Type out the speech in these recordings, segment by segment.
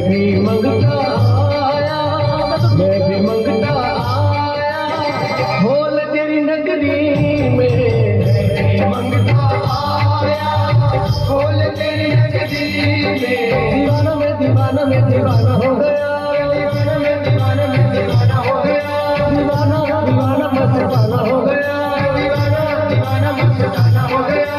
भी मंगता आया, मैं भी मंगता आया, बोल तेरी नगरी में। मैं भी मंगता आया, बोल तेरी नगरी में। दीवाना में दीवाना में दीवाना हो गया, दीवाना में दीवाना में दीवाना हो गया, दीवाना दीवाना मस्ताना हो गया, दीवाना दीवाना मस्ताना हो गया।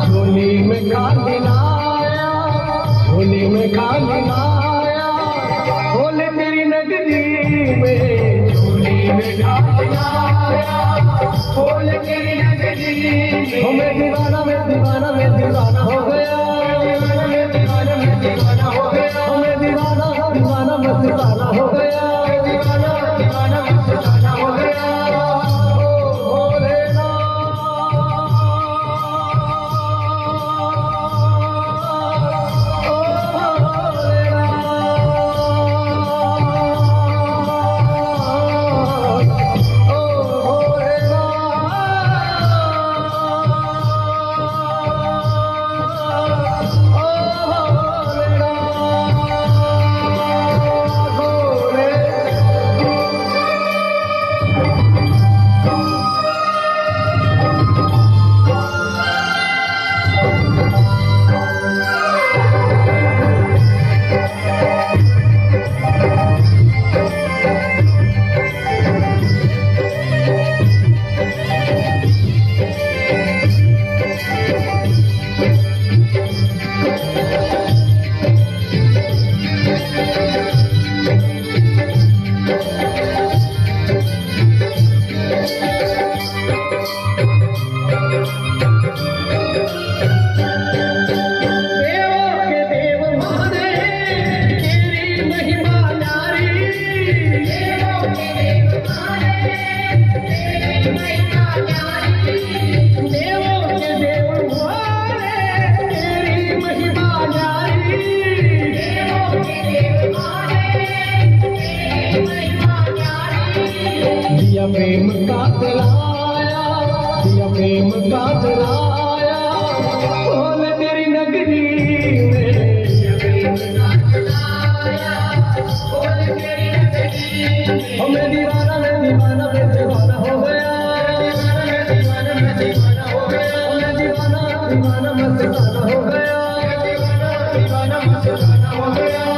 झोली में खाली लाया, झोली में खाली लाया, बोले तेरी नगरी में। झोली में खाली लाया, बोले तेरी नगरी में। मैं दीवाना में दीवाना में दीवाना हो गया, दीवाना में दीवाना में दीवाना हो गया, मैं दीवाना दीवाना मस्ताना हो गया, दीवाना दीवाना मस्ताना हो गया। दिया प्रेम का जलाया, दिया प्रेम का जलाया, बोल तेरी नगरी में। दिया प्रेम का जलाया, बोल तेरी नगरी में। मैं दीवाना में दीवाना में दीवाना हो गया, दीवाना में दीवाना में दीवाना हो गया, मैं दीवाना दीवाना मस्ताना हो गया, दीवाना दीवाना मस्ताना हो गया।